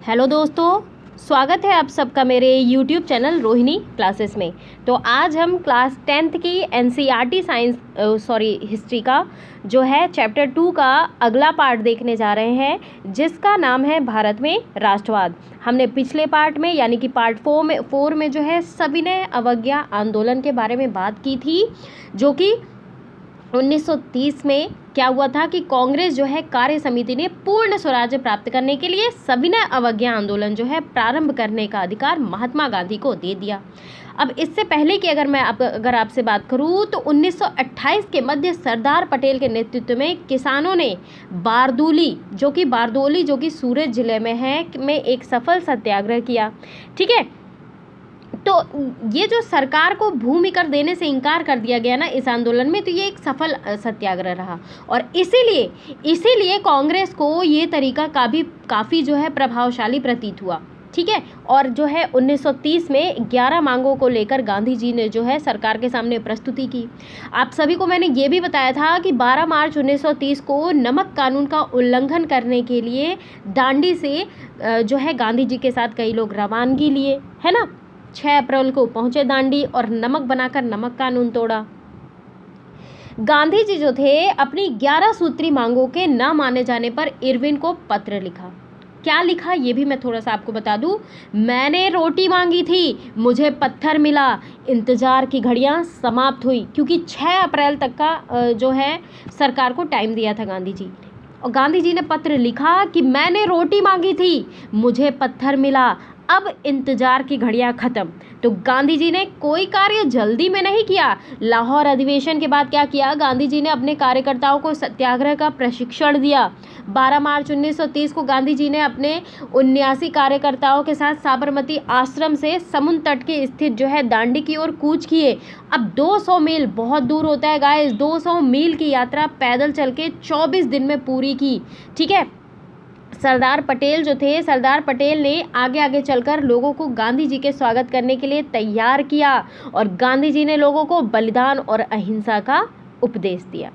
Hello दोस्तों, स्वागत है आप सबका मेरे YouTube चैनल रोहिणी क्लासेस में। तो आज हम क्लास 10th की NCERT हिस्ट्री का जो है चैप्टर 2 का अगला पार्ट देखने जा रहे हैं, जिसका नाम है भारत में राष्ट्रवाद। हमने पिछले पार्ट में यानी कि पार्ट 4 में जो है सविनय अवज्ञा आंदोलन के बारे में बात की थी, जो कि 1930 में क्या हुआ था कि कांग्रेस जो है कार्य समिति ने पूर्ण स्वराज्य प्राप्त करने के लिए सविनय अवज्ञा आंदोलन जो है प्रारंभ करने का अधिकार महात्मा गांधी को दे दिया। अब इससे पहले कि अगर आपसे बात करूं तो 1928 के मध्य सरदार पटेल के नेतृत्व में किसानों ने बारदोली जो कि सूरत जिले में है में एक सफल सत्याग्रह किया। ठीक है, तो ये जो सरकार को भूमि कर देने से इनकार कर दिया गया ना इस आंदोलन में, तो ये एक सफल सत्याग्रह रहा और इसीलिए कांग्रेस को ये तरीका काफ़ी जो है प्रभावशाली प्रतीत हुआ। ठीक है, और जो है 1930 में 11 मांगों को लेकर गांधी जी ने जो है सरकार के सामने प्रस्तुति की। आप सभी को मैंने ये भी बताया था कि 12 मार्च 1930 को नमक कानून का उल्लंघन करने के लिए दांडी से जो है गांधी जी के साथ कई लोग रवानगी लिए, है ना। 6 अप्रैल को पहुंचे दांडी और नमक बनाकर नमक कानून तोड़ा। गांधी जी जो थे अपनी 11 सूत्री मांगों के न माने जाने पर इरविन को पत्र लिखा। क्या लिखा ये भी मैं थोड़ा सा आपको बता दूं। मैंने रोटी मांगी थी, मुझे पत्थर मिला, इंतजार की घड़ियां समाप्त हुई, क्योंकि 6 अप्रैल तक का जो है सरकार को टाइम दिया था गांधी जी। और गांधी जी ने पत्र लिखा कि मैंने रोटी मांगी थी, मुझे पत्थर मिला, अब इंतजार की घड़ियां खत्म। तो गांधी जी ने कोई कार्य जल्दी में नहीं किया। लाहौर अधिवेशन के बाद क्या किया, गांधी जी ने अपने कार्यकर्ताओं को सत्याग्रह का प्रशिक्षण दिया। 12 मार्च 1930 को गांधी जी ने अपने 79 कार्यकर्ताओं के साथ साबरमती आश्रम से समुद्र तट के स्थित जो है दांडी की ओर कूच किए। अब 200 मील बहुत दूर होता है गाइस, 200 मील की यात्रा पैदल चल के 24 दिन में पूरी की। ठीक है, सरदार पटेल ने आगे चलकर लोगों को गांधी जी के स्वागत करने के लिए तैयार किया और गांधी जी ने लोगों को बलिदान और अहिंसा का उपदेश दिया।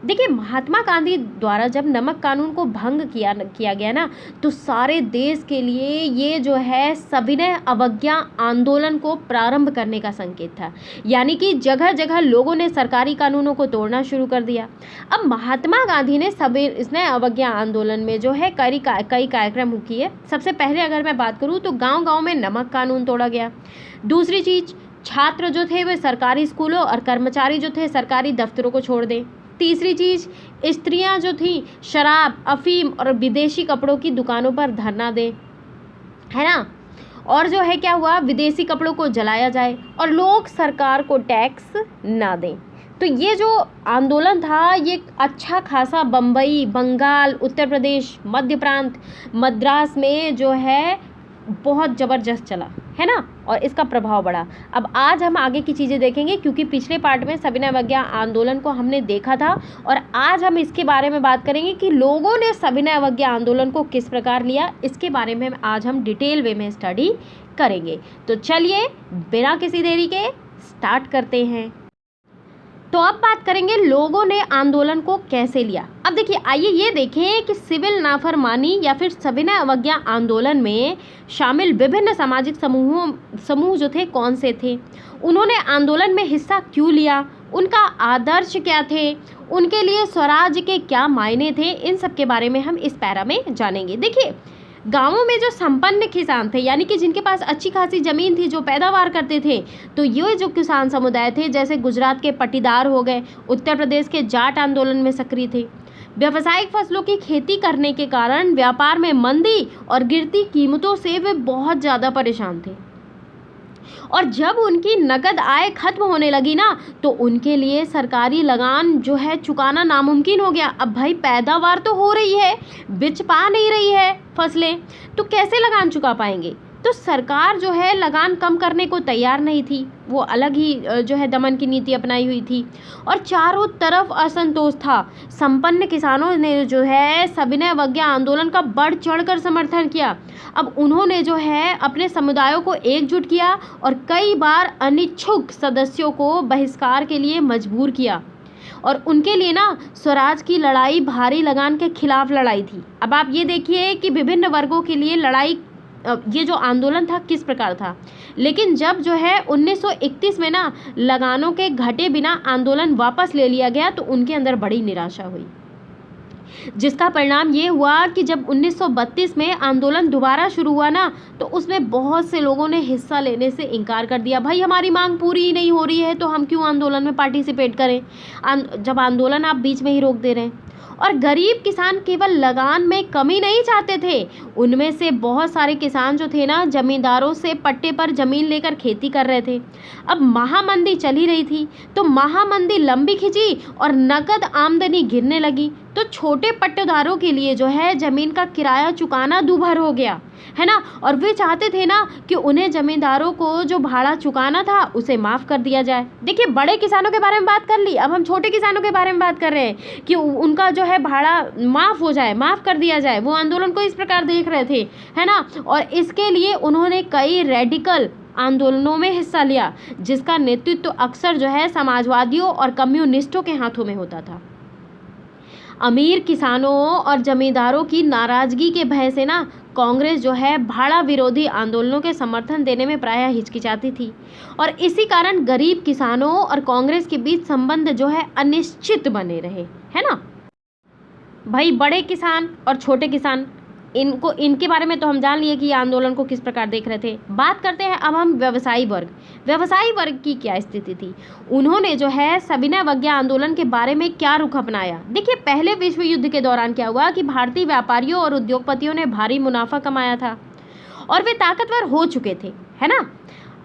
देखिए, महात्मा गांधी द्वारा जब नमक कानून को भंग किया गया ना, तो सारे देश के लिए ये जो है सविनय अवज्ञा आंदोलन को प्रारंभ करने का संकेत था। यानी कि जगह जगह लोगों ने सरकारी कानूनों को तोड़ना शुरू कर दिया। अब महात्मा गांधी ने सविनय अवज्ञा आंदोलन में जो है कई कार्यक्रम किए। सबसे पहले अगर मैं बात करूँ तो गाँव में नमक कानून तोड़ा गया। दूसरी चीज, छात्र जो थे वे सरकारी स्कूलों और कर्मचारी जो थे सरकारी दफ्तरों को छोड़ दें। तीसरी चीज, स्त्रियां जो थी शराब, अफीम और विदेशी कपड़ों की दुकानों पर धरना दें, है ना। और जो है क्या हुआ, विदेशी कपड़ों को जलाया जाए और लोग सरकार को टैक्स ना दें। तो ये जो आंदोलन था ये अच्छा खासा बम्बई, बंगाल, उत्तर प्रदेश, मध्य प्रांत, मद्रास में जो है बहुत ज़बरदस्त चला, है ना, और इसका प्रभाव बढ़ा। अब आज हम आगे की चीज़ें देखेंगे, क्योंकि पिछले पार्ट में सविनय अवज्ञा आंदोलन को हमने देखा था और आज हम इसके बारे में बात करेंगे कि लोगों ने सविनय अवज्ञा आंदोलन को किस प्रकार लिया। इसके बारे में आज हम डिटेल वे में स्टडी करेंगे। तो चलिए बिना किसी देरी के स्टार्ट करते हैं। तो अब बात करेंगे लोगों ने आंदोलन को कैसे लिया। अब देखिए, आइए ये देखें कि सिविल नाफरमानी या फिर सविनय अवज्ञा आंदोलन में शामिल विभिन्न सामाजिक समूह जो थे कौन से थे, उन्होंने आंदोलन में हिस्सा क्यों लिया, उनका आदर्श क्या थे, उनके लिए स्वराज के क्या मायने थे, इन सब के बारे में हम इस पैरा में जानेंगे। देखिए, गांवों में जो संपन्न किसान थे, यानी कि जिनके पास अच्छी खासी ज़मीन थी, जो पैदावार करते थे, तो ये जो किसान समुदाय थे, जैसे गुजरात के पटीदार हो गए, उत्तर प्रदेश के जाट आंदोलन में सक्रिय थे। व्यावसायिक फसलों की खेती करने के कारण व्यापार में मंदी और गिरती कीमतों से वे बहुत ज़्यादा परेशान थे और जब उनकी नकद आय खत्म होने लगी ना, तो उनके लिए सरकारी लगान जो है चुकाना नामुमकिन हो गया। अब भाई पैदावार तो हो रही है, बिच पा नहीं रही है फसलें, तो कैसे लगान चुका पाएंगे। तो सरकार जो है लगान कम करने को तैयार नहीं थी, वो अलग ही जो है दमन की नीति अपनाई हुई थी और चारों तरफ असंतोष था। संपन्न किसानों ने जो है सविनय अवज्ञा आंदोलन का बढ़ चढ़कर समर्थन किया। अब उन्होंने जो है अपने समुदायों को एकजुट किया और कई बार अनिच्छुक सदस्यों को बहिष्कार के लिए मजबूर किया और उनके लिए ना स्वराज की लड़ाई भारी लगान के खिलाफ लड़ाई थी। अब आप ये देखिए कि विभिन्न वर्गों के लिए लड़ाई ये जो आंदोलन था किस प्रकार था। लेकिन जब जो है 1931 में ना लगानों के घटे बिना आंदोलन वापस ले लिया गया तो उनके अंदर बड़ी निराशा हुई, जिसका परिणाम ये हुआ कि जब 1932 में आंदोलन दोबारा शुरू हुआ ना तो उसमें बहुत से लोगों ने हिस्सा लेने से इनकार कर दिया। भाई हमारी मांग पूरी ही नहीं हो रही है तो हम क्यों आंदोलन में पार्टिसिपेट करें, जब आंदोलन आप बीच में ही रोक दे रहे हैं। और गरीब किसान केवल लगान में कमी नहीं चाहते थे, उनमें से बहुत सारे किसान जो थे ना जमींदारों से पट्टे पर जमीन लेकर खेती कर रहे थे। अब महामंदी चली रही थी तो महामंदी लंबी खिंची और नकद आमदनी गिरने लगी तो छोटे पट्टेदारों के लिए जो है ज़मीन का किराया चुकाना दूभर हो गया, है ना। और वे चाहते थे ना कि उन्हें ज़मींदारों को जो भाड़ा चुकाना था उसे माफ़ कर दिया जाए। देखिए बड़े किसानों के बारे में बात कर ली, अब हम छोटे किसानों के बारे में बात कर रहे हैं कि उनका जो है भाड़ा माफ़ हो जाए, माफ़ कर दिया जाए। वो आंदोलन को इस प्रकार देख रहे थे, है ना। और इसके लिए उन्होंने कई रेडिकल आंदोलनों में हिस्सा लिया जिसका नेतृत्व अक्सर जो है समाजवादियों और कम्युनिस्टों के हाथों में होता था। अमीर किसानों और जमींदारों की नाराजगी के भय से ना कांग्रेस जो है भाड़ा विरोधी आंदोलनों के समर्थन देने में प्रायः हिचकिचाती थी और इसी कारण गरीब किसानों और कांग्रेस के बीच संबंध जो है अनिश्चित बने रहे, है ना। भाई बड़े किसान और छोटे किसान इनके बारे में तो हम जान लिए कि ये आंदोलन को किस प्रकार देख रहे थे। बात करते हैं अब हम व्यवसायी वर्ग की क्या स्थिति थी। उन्होंने जो है सविनय अवज्ञा आंदोलन के बारे में क्या रुख अपनाया। देखिए पहले विश्व युद्ध के दौरान क्या हुआ कि भारतीय व्यापारियों और उद्योगपतियों ने भारी मुनाफा कमाया था और वे ताकतवर हो चुके थे, है ना।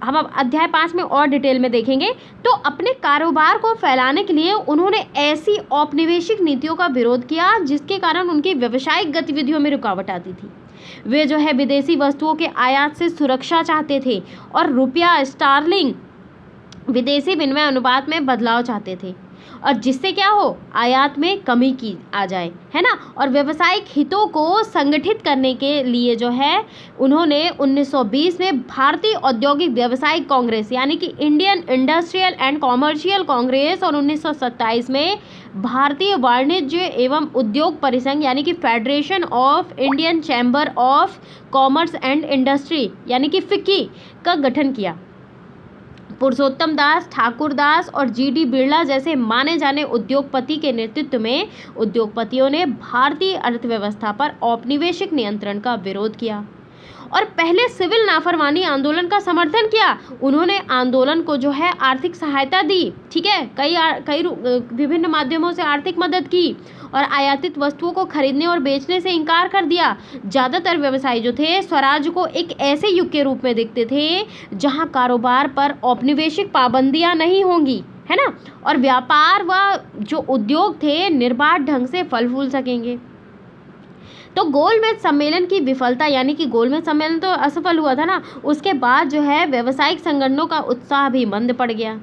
हम अब अध्याय 5 में और डिटेल में देखेंगे। तो अपने कारोबार को फैलाने के लिए उन्होंने ऐसी औपनिवेशिक नीतियों का विरोध किया जिसके कारण उनकी व्यावसायिक गतिविधियों में रुकावट आती थी। वे जो है विदेशी वस्तुओं के आयात से सुरक्षा चाहते थे और रुपया स्टार्लिंग विदेशी विनिमय अनुपात में बदलाव चाहते थे और जिससे क्या हो आयात में कमी की आ जाए, है ना। और व्यावसायिक हितों को संगठित करने के लिए जो है उन्होंने 1920 में भारतीय औद्योगिक व्यावसायिक कांग्रेस यानी कि Indian industrial and commercial Congress और 1927 में भारतीय वाणिज्य एवं उद्योग परिसंघ यानी कि federation of Indian chamber of commerce and industry यानी कि फिक्की का गठन किया। पुरुषोत्तम दास, ठाकुर दास और जीडी बिरला जैसे माने जाने उद्योगपति के नेतृत्व में उद्योगपतियों ने भारतीय अर्थव्यवस्था पर औपनिवेशिक नियंत्रण का विरोध किया और पहले सिविल नाफरमानी आंदोलन का समर्थन किया। उन्होंने आंदोलन को जो है आर्थिक सहायता दी, ठीक है, कई विभिन्न माध्यमों से आर्थिक मदद की और आयातित वस्तुओं को खरीदने और बेचने से इनकार कर दिया। ज़्यादातर व्यवसायी जो थे स्वराज को एक ऐसे युग के रूप में देखते थे जहां कारोबार पर औपनिवेशिक पाबंदियां नहीं होंगी, है ना, और व्यापार व जो उद्योग थे निर्बाध ढंग से फल फूल सकेंगे। तो गोलमेज सम्मेलन की विफलता यानी कि गोलमेज सम्मेलन तो असफल हुआ था ना, उसके बाद जो है व्यावसायिक संगठनों का उत्साह भी मंद पड़ गया।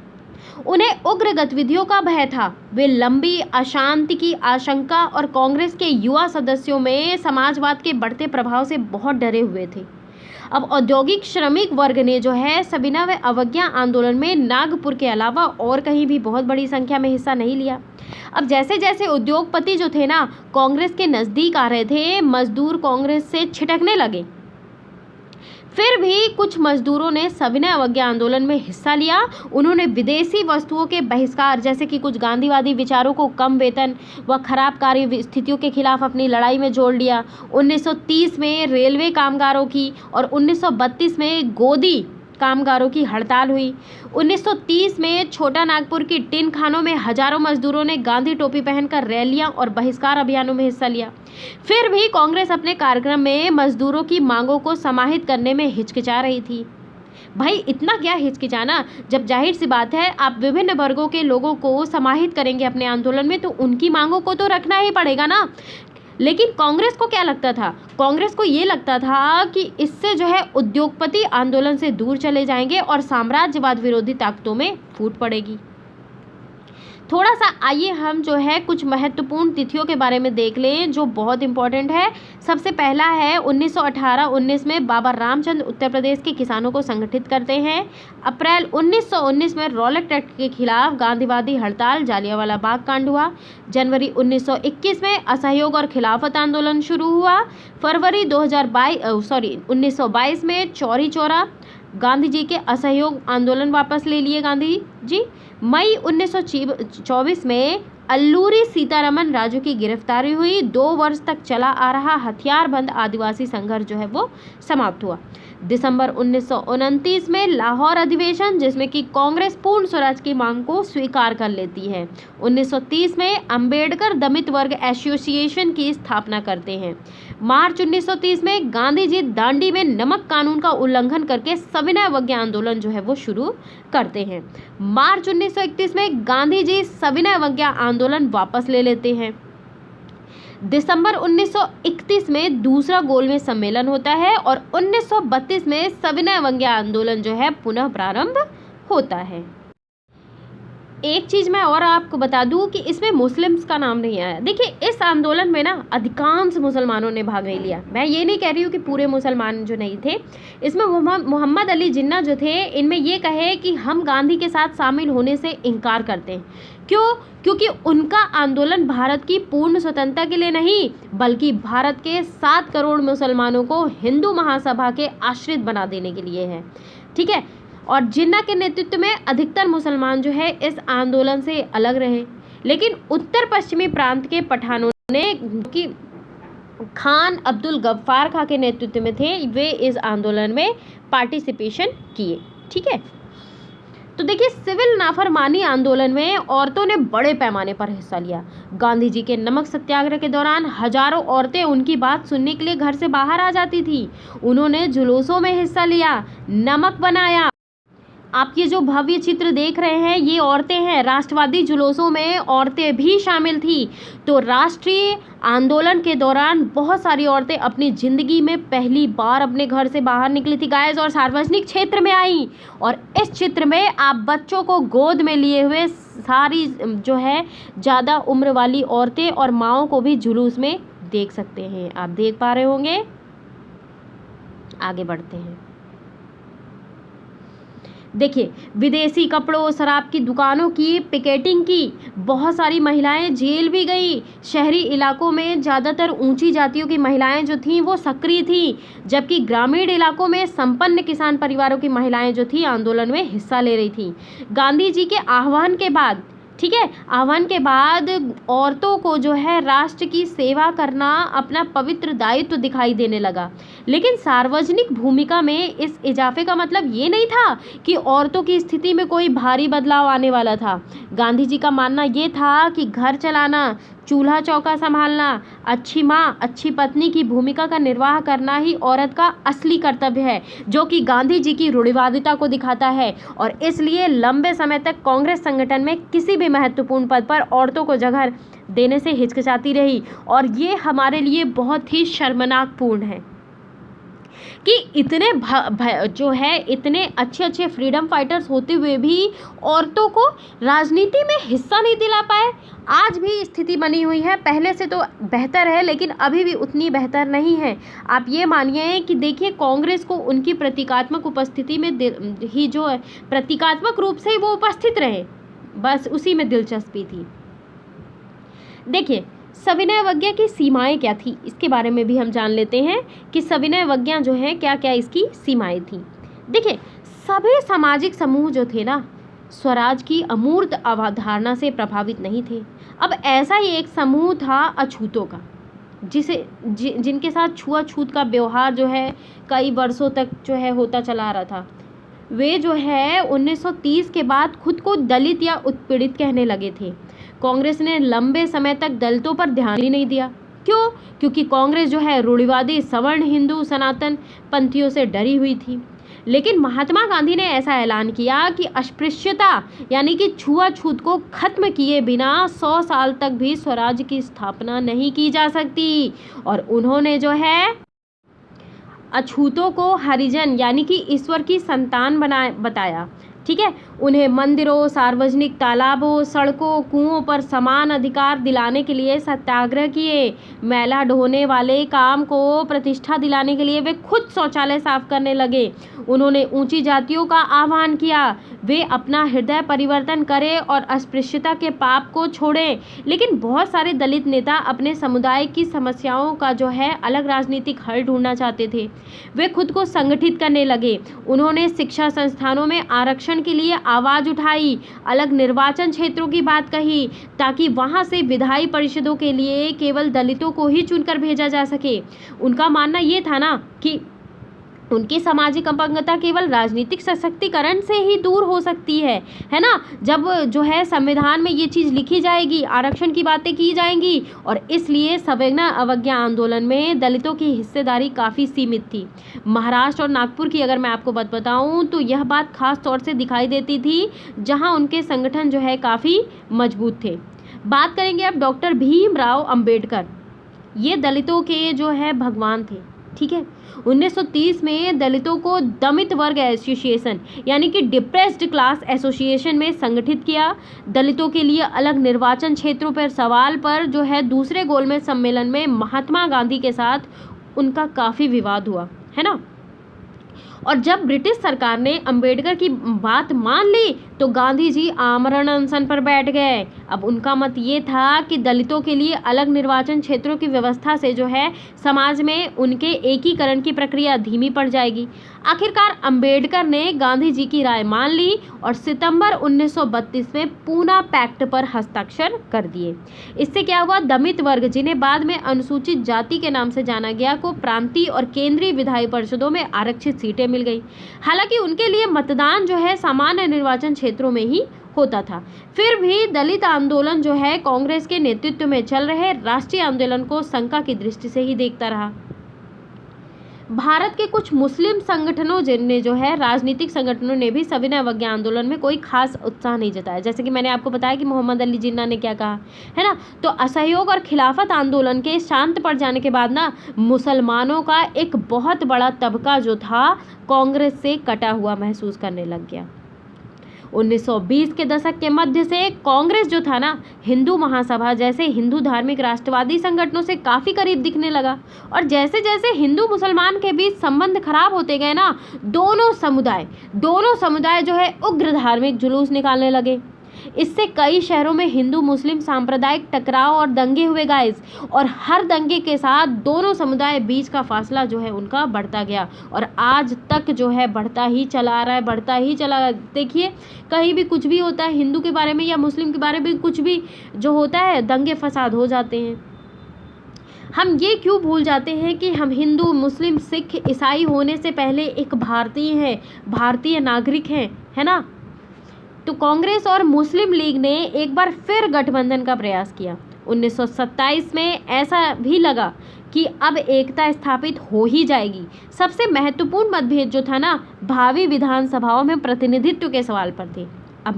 उन्हें उग्र गतिविधियों का भय था। वे लंबी अशांति की आशंका और कांग्रेस के युवा सदस्यों में समाजवाद के बढ़ते प्रभाव से बहुत डरे हुए थे। अब औद्योगिक श्रमिक वर्ग ने जो है सविनय अवज्ञा आंदोलन में नागपुर के अलावा और कहीं भी बहुत बड़ी संख्या में हिस्सा नहीं लिया। अब जैसे जैसे उद्योगपति जो थे ना कांग्रेस के नज़दीक आ रहे थे, मजदूर कांग्रेस से छिटकने लगे। फिर भी कुछ मजदूरों ने सविनय अवज्ञा आंदोलन में हिस्सा लिया। उन्होंने विदेशी वस्तुओं के बहिष्कार जैसे कि कुछ गांधीवादी विचारों को कम वेतन व खराब कार्य स्थितियों के खिलाफ अपनी लड़ाई में जोड़ लिया। 1930 में रेलवे कामगारों की और 1932 में गोदी कामगारों की हड़ताल हुई। 1930 में छोटा नागपुर की टिन खानों में हजारों मजदूरों ने गांधी टोपी पहनकर रैलियां और बहिष्कार अभियानों में हिस्सा लिया। फिर भी कांग्रेस अपने कार्यक्रम में मजदूरों की मांगों को समाहित करने में हिचकिचा रही थी। भाई इतना क्या हिचकिचाना, जब जाहिर सी बात है आप विभिन्न वर्गों के लोगों को समाहित करेंगे अपने आंदोलन में तो उनकी मांगों को तो रखना ही पड़ेगा ना। लेकिन कांग्रेस को क्या लगता था, कांग्रेस को ये लगता था कि इससे जो है उद्योगपति आंदोलन से दूर चले जाएंगे और साम्राज्यवाद विरोधी ताकतों में फूट पड़ेगी। थोड़ा सा आइए हम जो है कुछ महत्वपूर्ण तिथियों के बारे में देख लें जो बहुत इंपॉर्टेंट है। सबसे पहला है 1918-19 में बाबा रामचंद्र उत्तर प्रदेश के किसानों को संगठित करते हैं। अप्रैल 1919 में रॉलेट एक्ट के खिलाफ गांधीवादी हड़ताल, जालियांवाला बाग कांड हुआ। जनवरी 1921 में असहयोग और खिलाफत आंदोलन शुरू हुआ। फरवरी 1922 में चौरी चौरा, गांधी जी के असहयोग आंदोलन वापस ले लिए गांधी जी। मई 1924 में अल्लूरी सीतारमन राजू की गिरफ्तारी हुई। 2 वर्ष तक चला आ रहा हथियारबंद आदिवासी संघर्ष जो है वो समाप्त हुआ। दिसंबर 1929 में लाहौर अधिवेशन, जिसमें कि कांग्रेस पूर्ण स्वराज की मांग को स्वीकार कर लेती है। 1930 में अंबेडकर दलित वर्ग एसोसिएशन की स्थापना करते हैं। मार्च 1930 में गांधी जी दांडी में नमक कानून का उल्लंघन करके सविनय अवज्ञा आंदोलन जो है वो शुरू करते हैं। मार्च 1931 में गांधी जी सविनय अवज्ञा आंदोलन वापस ले लेते हैं। दिसंबर 1931 में दूसरा गोलमेज सम्मेलन होता है और 1932 में सविनय अवज्ञा आंदोलन जो है पुनः प्रारंभ होता है। एक चीज़ मैं और आपको बता दूं कि इसमें मुस्लिम्स का नाम नहीं आया। देखिए, इस आंदोलन में ना अधिकांश मुसलमानों ने भाग नहीं लिया। मैं ये नहीं कह रही हूँ कि पूरे मुसलमान जो नहीं थे। इसमें मोहम्मद अली जिन्ना जो थे, इनमें ये कहे कि हम गांधी के साथ शामिल होने से इनकार करते हैं। क्यों? क्योंकि उनका आंदोलन भारत की पूर्ण स्वतंत्रता के लिए नहीं, बल्कि भारत के 7 करोड़ मुसलमानों को हिंदू महासभा के आश्रित बना देने के लिए है। ठीक है। और जिन्ना के नेतृत्व में अधिकतर मुसलमान जो है इस आंदोलन से अलग रहे, लेकिन उत्तर पश्चिमी प्रांत के पठानों ने, कि खान अब्दुल गफ्फार खां के नेतृत्व में थे, वे इस आंदोलन में पार्टिसिपेशन किए। ठीक है। तो देखिए, सिविल नाफरमानी आंदोलन में औरतों ने बड़े पैमाने पर हिस्सा लिया। गांधी जी के नमक सत्याग्रह के दौरान हजारों औरतें उनकी बात सुनने के लिए घर से बाहर आ जाती थी। उन्होंने जुलूसों में हिस्सा लिया, नमक बनाया। आप ये जो भव्य चित्र देख रहे हैं, ये औरतें हैं। राष्ट्रवादी जुलूसों में औरतें भी शामिल थी। तो राष्ट्रीय आंदोलन के दौरान बहुत सारी औरतें अपनी ज़िंदगी में पहली बार अपने घर से बाहर निकली थी गाइस, और सार्वजनिक क्षेत्र में आई। और इस चित्र में आप बच्चों को गोद में लिए हुए सारी जो है ज़्यादा उम्र वाली औरतें और माँओं को भी जुलूस में देख सकते हैं। आप देख पा रहे होंगे। आगे बढ़ते हैं। देखिए, विदेशी कपड़ों, शराब की दुकानों की पिकेटिंग की, बहुत सारी महिलाएं जेल भी गई। शहरी इलाकों में ज़्यादातर ऊंची जातियों की महिलाएं जो थीं वो सक्रिय थीं, जबकि ग्रामीण इलाकों में संपन्न किसान परिवारों की महिलाएं जो थीं आंदोलन में हिस्सा ले रही थीं। गांधी जी के आह्वान के बाद, ठीक है, आह्वान के बाद औरतों को जो है राष्ट्र की सेवा करना अपना पवित्र दायित्व दिखाई देने लगा। लेकिन सार्वजनिक भूमिका में इस इजाफे का मतलब ये नहीं था कि औरतों की स्थिति में कोई भारी बदलाव आने वाला था। गांधी जी का मानना ये था कि घर चलाना, चूल्हा चौका संभालना, अच्छी माँ, अच्छी पत्नी की भूमिका का निर्वाह करना ही औरत का असली कर्तव्य है, जो कि गांधी जी की रूढ़िवादिता को दिखाता है। और इसलिए लंबे समय तक कांग्रेस संगठन में किसी भी महत्वपूर्ण पद पर औरतों को जगह देने से हिचकिचाती रही। और ये हमारे लिए बहुत ही शर्मनाक पूर्ण है कि इतने जो है इतने अच्छे अच्छे फ्रीडम फाइटर्स होते हुए भी औरतों को राजनीति में हिस्सा नहीं दिला पाए। आज भी स्थिति बनी हुई है, पहले से तो बेहतर है लेकिन अभी भी उतनी बेहतर नहीं है। आप ये मानिए कि देखिए, कांग्रेस को उनकी प्रतीकात्मक उपस्थिति में ही जो है प्रतीकात्मक रूप से ही वो उपस्थित रहे, बस उसी में दिलचस्पी थी। देखिए, सविनय अवज्ञा की सीमाएं क्या थी, इसके बारे में भी हम जान लेते हैं कि सविनय अवज्ञा जो है क्या क्या इसकी सीमाएं थी। देखिए, सभी सामाजिक समूह जो थे ना, स्वराज की अमूर्त अवधारणा से प्रभावित नहीं थे। अब ऐसा ही एक समूह था अछूतों का, जिनके साथ छुआछूत का व्यवहार जो है कई वर्षों तक जो है होता चला आ रहा था। वे जो है 1930 के बाद खुद को दलित या उत्पीड़ित कहने लगे थे। कांग्रेस ने लंबे समय तक दलितों पर ध्यान ही नहीं दिया। क्यों? क्योंकि कांग्रेस जो है रूढ़िवादी सवर्ण हिंदू सनातन पंथियों से डरी हुई थी। लेकिन महात्मा गांधी ने ऐसा ऐलान किया कि अस्पृश्यता यानी कि छुआछूत को खत्म किए बिना 100 साल तक भी स्वराज की स्थापना नहीं की जा सकती। और उन्होंने जो है अछूतों को हरिजन यानी कि ईश्वर की संतान बताया। ठीक है। उन्हें मंदिरों, सार्वजनिक तालाबों, सड़कों, कुओं पर समान अधिकार दिलाने के लिए सत्याग्रह किए। मैला ढोने वाले काम को प्रतिष्ठा दिलाने के लिए वे खुद शौचालय साफ करने लगे। उन्होंने ऊंची जातियों का आह्वान किया वे अपना हृदय परिवर्तन करें और अस्पृश्यता के पाप को छोड़ें। लेकिन बहुत सारे दलित नेता अपने समुदाय की समस्याओं का जो है अलग राजनीतिक हल ढूंढना चाहते थे। वे खुद को संगठित करने लगे। उन्होंने शिक्षा संस्थानों में आरक्षण के लिए आवाज उठाई, अलग निर्वाचन क्षेत्रों की बात कही ताकि वहां से विधायी परिषदों के लिए केवल दलितों को ही चुनकर भेजा जा सके। उनका मानना ये था ना कि उनकी सामाजिक अपंगता केवल राजनीतिक सशक्तिकरण से ही दूर हो सकती है ना। जब जो है संविधान में ये चीज़ लिखी जाएगी, आरक्षण की बातें की जाएंगी, और इसलिए सविनय अवज्ञा आंदोलन में दलितों की हिस्सेदारी काफ़ी सीमित थी। महाराष्ट्र और नागपुर की अगर मैं आपको बात बताऊं तो यह बात खास तौर से दिखाई देती थी जहाँ उनके संगठन जो है काफ़ी मजबूत थे। बात करेंगे अब डॉक्टर भीमराव अंबेडकर। ये दलितों के जो है भगवान थे, ठीक है। 1930 में दलितों को दमित वर्ग एसोसिएशन यानी कि डिप्रेस्ड क्लास एसोसिएशन में संगठित किया। दलितों के लिए अलग निर्वाचन क्षेत्रों पर सवाल पर जो है दूसरे गोलमेज सम्मेलन में महात्मा गांधी के साथ उनका काफ़ी विवाद हुआ, है ना। और जब ब्रिटिश सरकार ने अंबेडकर की बात मान ली तो गांधी जी आमरण अनशन पर बैठ गए। अब उनका मत ये था कि दलितों के लिए अलग निर्वाचन क्षेत्रों की व्यवस्था से जो है समाज में उनके एकीकरण की प्रक्रिया धीमी पड़ जाएगी। आखिरकार अंबेडकर ने गांधी जी की राय मान ली और सितंबर 1932 में पूना पैक्ट पर हस्ताक्षर कर दिए। इससे क्या हुआ, दमित वर्ग जिन्हें बाद में अनुसूचित जाति के नाम से जाना गया को प्रांतीय और केंद्रीय विधायी परिषदों में आरक्षित सीटें मिल गई। हालांकि उनके लिए मतदान जो है सामान्य निर्वाचन क्षेत्रों में ही होता था। फिर भी दलित आंदोलन जो है कांग्रेस के नेतृत्व में चल रहे राष्ट्रीय आंदोलन को शंका की दृष्टि से ही देखता रहा। भारत के कुछ मुस्लिम संगठनों जिनने जो है राजनीतिक संगठनों ने भी सविनय अवज्ञा आंदोलन में कोई खास उत्साह नहीं जताया। जैसे कि मैंने आपको बताया कि मोहम्मद अली जिन्ना ने क्या कहा, है ना। तो असहयोग और खिलाफत आंदोलन के शांत पड़ जाने के बाद ना मुसलमानों का एक बहुत बड़ा तबका जो था कांग्रेस से कटा हुआ महसूस करने लग गया। 1920 के दशक के मध्य से कांग्रेस जो था ना हिंदू महासभा जैसे हिंदू धार्मिक राष्ट्रवादी संगठनों से काफ़ी करीब दिखने लगा। और जैसे जैसे हिंदू मुसलमान के बीच संबंध खराब होते गए ना दोनों समुदाय जो है उग्र धार्मिक जुलूस निकालने लगे। इससे कई शहरों में हिंदू मुस्लिम सांप्रदायिक टकराव और दंगे हुए गाइस, और हर दंगे के साथ दोनों समुदाय बीच का फासला जो है उनका बढ़ता गया और आज तक जो है बढ़ता ही चला रहा है। देखिए कहीं भी कुछ भी होता है हिंदू के बारे में या मुस्लिम के बारे में कुछ भी जो होता है दंगे फसाद हो जाते हैं। हम ये क्यों भूल जाते हैं कि हम हिंदू मुस्लिम सिख ईसाई होने से पहले एक भारतीय नागरिक हैं, है ना। तो कांग्रेस और मुस्लिम लीग ने एक बार फिर गठबंधन का प्रयास किया। 1927 में ऐसा भी लगा कि अब एकता स्थापित हो ही जाएगी। सबसे महत्वपूर्ण मतभेद जो था ना भावी विधानसभाओं में प्रतिनिधित्व के सवाल पर थे। अब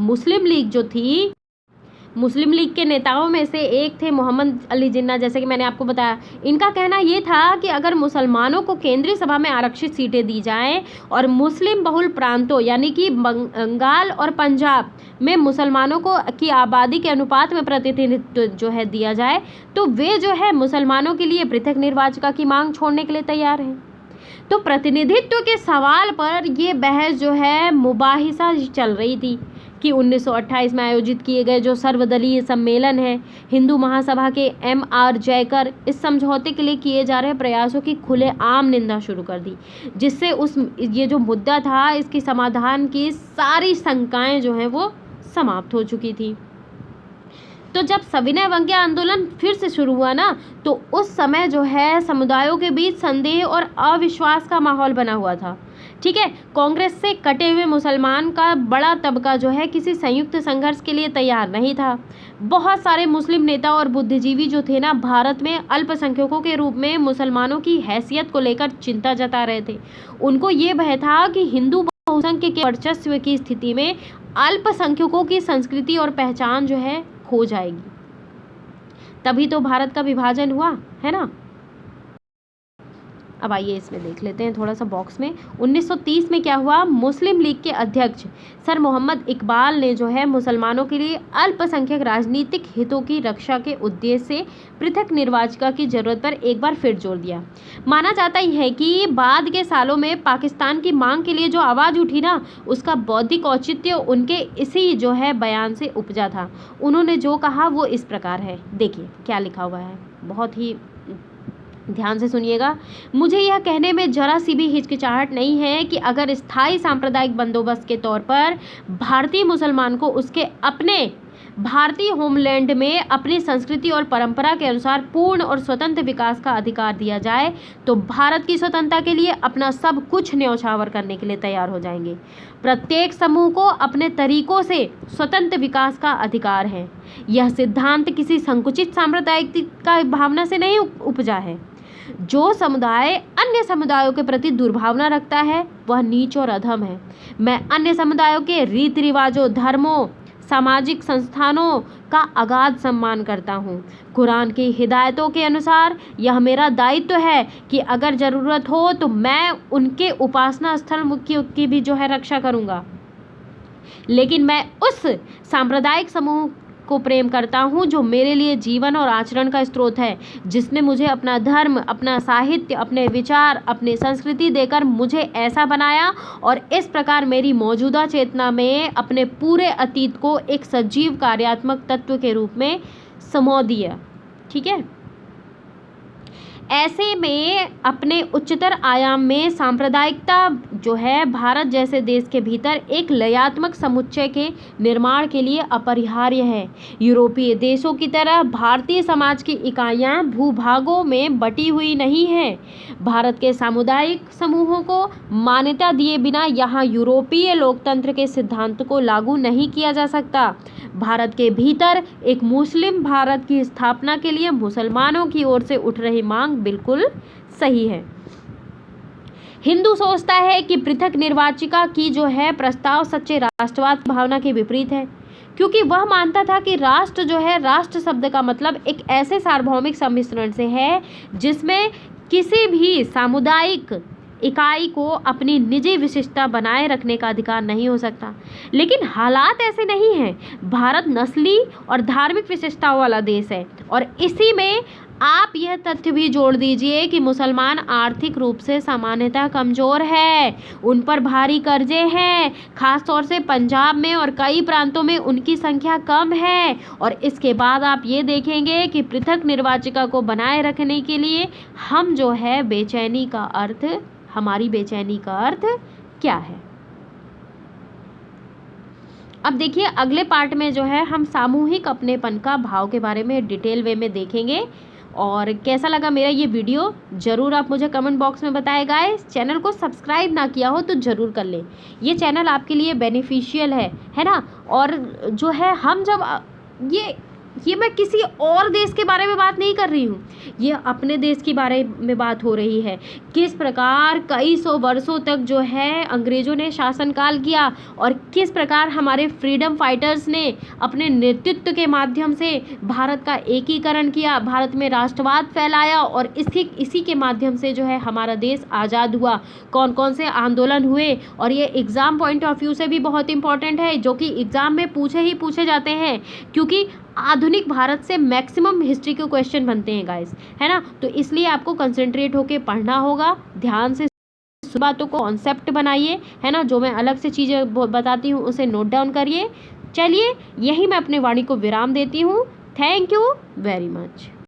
मुस्लिम लीग के नेताओं में से एक थे मोहम्मद अली जिन्ना, जैसे कि मैंने आपको बताया। इनका कहना ये था कि अगर मुसलमानों को केंद्रीय सभा में आरक्षित सीटें दी जाएं और मुस्लिम बहुल प्रांतों यानी कि बंगाल और पंजाब में मुसलमानों को की आबादी के अनुपात में प्रतिनिधित्व जो है दिया जाए तो वे जो है मुसलमानों के लिए पृथक निर्वाचिका की मांग छोड़ने के लिए तैयार हैं। तो प्रतिनिधित्व के सवाल पर ये बहस जो है मुबाहिसा चल रही थी कि 1928 में आयोजित किए गए जो सर्वदलीय सम्मेलन है हिंदू महासभा के M.R. जयकर इस समझौते के लिए किए जा रहे प्रयासों की खुलेआम निंदा शुरू कर दी, जिससे ये जो मुद्दा था इसकी समाधान की सारी शंकाएं जो हैं वो समाप्त हो चुकी थी। तो जब सविनय अवज्ञा आंदोलन फिर से शुरू हुआ ना तो उस समय जो है समुदायों के बीच संदेह और अविश्वास का माहौल बना हुआ था। ठीक है, कांग्रेस से कटे हुए मुसलमान का बड़ा तबका जो है किसी संयुक्त संघर्ष के लिए तैयार नहीं था। बहुत सारे मुस्लिम नेता और बुद्धिजीवी जो थे ना भारत में अल्पसंख्यकों के रूप में मुसलमानों की हैसियत को लेकर चिंता जता रहे थे। उनको ये भय था कि हिंदू बहुसंख्य के वर्चस्व की स्थिति में अल्पसंख्यकों की संस्कृति और पहचान जो है खो जाएगी। तभी तो भारत का विभाजन हुआ, है ना। अब आइए इसमें देख लेते हैं थोड़ा सा बॉक्स में। 1930 में क्या हुआ, मुस्लिम लीग के अध्यक्ष सर मोहम्मद इकबाल ने जो है मुसलमानों के लिए अल्पसंख्यक राजनीतिक हितों की रक्षा के उद्देश्य से पृथक निर्वाचिका की जरूरत पर एक बार फिर जोर दिया। माना जाता ही है कि बाद के सालों में पाकिस्तान की मांग के लिए जो आवाज़ उठी ना, उसका बौद्धिक औचित्य उनके इसी जो है बयान से उपजा था। उन्होंने जो कहा वो इस प्रकार है, देखिए क्या लिखा हुआ है, बहुत ही ध्यान से सुनिएगा। मुझे यह कहने में जरा सी भी हिचकिचाहट नहीं है कि अगर स्थायी सांप्रदायिक बंदोबस्त के तौर पर भारतीय मुसलमान को उसके अपने भारतीय होमलैंड में अपनी संस्कृति और परंपरा के अनुसार पूर्ण और स्वतंत्र विकास का अधिकार दिया जाए तो भारत की स्वतंत्रता के लिए अपना सब कुछ न्यौछावर करने के लिए तैयार हो जाएंगे। प्रत्येक समूह को अपने तरीकों से स्वतंत्र विकास का अधिकार है। यह सिद्धांत किसी संकुचित सांप्रदायिकता भावना से नहीं उपजा है। जो समुदाय अन्य समुदायों के प्रति दुर्भावना रखता है वह नीच और अधम है। मैं अन्य समुदायों के रीति रिवाजों, धर्मों, सामाजिक संस्थानों का अगाध सम्मान करता हूँ। कुरान की हिदायतों के अनुसार यह मेरा दायित्व है कि अगर ज़रूरत हो तो मैं उनके उपासना स्थल की भी जो है रक्षा करूँगा, लेकिन मैं उस सांप्रदायिक समूह को प्रेम करता हूँ जो मेरे लिए जीवन और आचरण का स्रोत है, जिसने मुझे अपना धर्म, अपना साहित्य, अपने विचार, अपनी संस्कृति देकर मुझे ऐसा बनाया और इस प्रकार मेरी मौजूदा चेतना में अपने पूरे अतीत को एक सजीव कार्यात्मक तत्व के रूप में समो दिया। ठीक है, ऐसे में अपने उच्चतर आयाम में सांप्रदायिकता जो है भारत जैसे देश के भीतर एक लयात्मक समुच्चय के निर्माण के लिए अपरिहार्य है। यूरोपीय देशों की तरह भारतीय समाज की इकाइयां भूभागों में बटी हुई नहीं हैं। भारत के सामुदायिक समूहों को मान्यता दिए बिना यहाँ यूरोपीय लोकतंत्र के सिद्धांत को लागू नहीं किया जा सकता। भारत के भीतर एक मुस्लिम भारत की स्थापना के लिए मुसलमानों की ओर से उठ रही मांग बिल्कुल सही है। हिंदू सोचता है कि पृथक निर्वाचिका की जो है प्रस्ताव सच्चे राष्ट्रवाद भावना के विपरीत है, क्योंकि वह मानता था कि राष्ट्र जो है, राष्ट्र शब्द का मतलब एक ऐसे सार्वभौमिक सम्मिश्रण से है जिसमें किसी भी सामुदायिक इकाई को अपनी निजी विशिष्टता बनाए रखने का अधिकार नहीं हो सकता। लेकिन हालात ऐसे नहीं हैं। भारत नस्ली और धार्मिक विशिष्टताओं वाला देश है और इसी में आप यह तथ्य भी जोड़ दीजिए कि मुसलमान आर्थिक रूप से सामान्यतः कमज़ोर है, उन पर भारी कर्जे हैं, खास तौर से पंजाब में और कई प्रांतों में उनकी संख्या कम है। और इसके बाद आप ये देखेंगे कि पृथक निर्वाचिका को बनाए रखने के लिए हम जो है बेचैनी का अर्थ, हमारी बेचैनी का अर्थ क्या है। अब देखिए अगले पार्ट में जो है हम सामूहिक अपनेपन का भाव के बारे में डिटेल वे में देखेंगे। और कैसा लगा मेरा ये वीडियो ज़रूर आप मुझे कमेंट बॉक्स में बताएं। गाइस, चैनल को सब्सक्राइब ना किया हो तो ज़रूर कर लें, ये चैनल आपके लिए बेनिफिशियल है ना। और जो है हम जब ये मैं किसी और देश के बारे में बात नहीं कर रही हूँ, ये अपने देश के बारे में बात हो रही है। किस प्रकार कई सौ वर्षों तक जो है अंग्रेज़ों ने शासनकाल किया और किस प्रकार हमारे फ्रीडम फाइटर्स ने अपने नेतृत्व के माध्यम से भारत का एकीकरण किया, भारत में राष्ट्रवाद फैलाया और इसी के माध्यम से जो है हमारा देश आज़ाद हुआ। कौन कौन से आंदोलन हुए, और ये एग्ज़ाम पॉइंट ऑफ व्यू से भी बहुत इंपॉर्टेंट है, जो कि एग्ज़ाम में पूछे जाते हैं, क्योंकि आधुनिक भारत से मैक्सिमम हिस्ट्री के क्वेश्चन बनते हैं गाइस, है ना। तो इसलिए आपको कंसंट्रेट होके पढ़ना होगा, ध्यान से बातों को कॉन्सेप्ट बनाइए, है ना। जो मैं अलग से चीज़ें बताती हूँ उसे नोट डाउन करिए। चलिए यही मैं अपने वाणी को विराम देती हूँ। Thank you very much.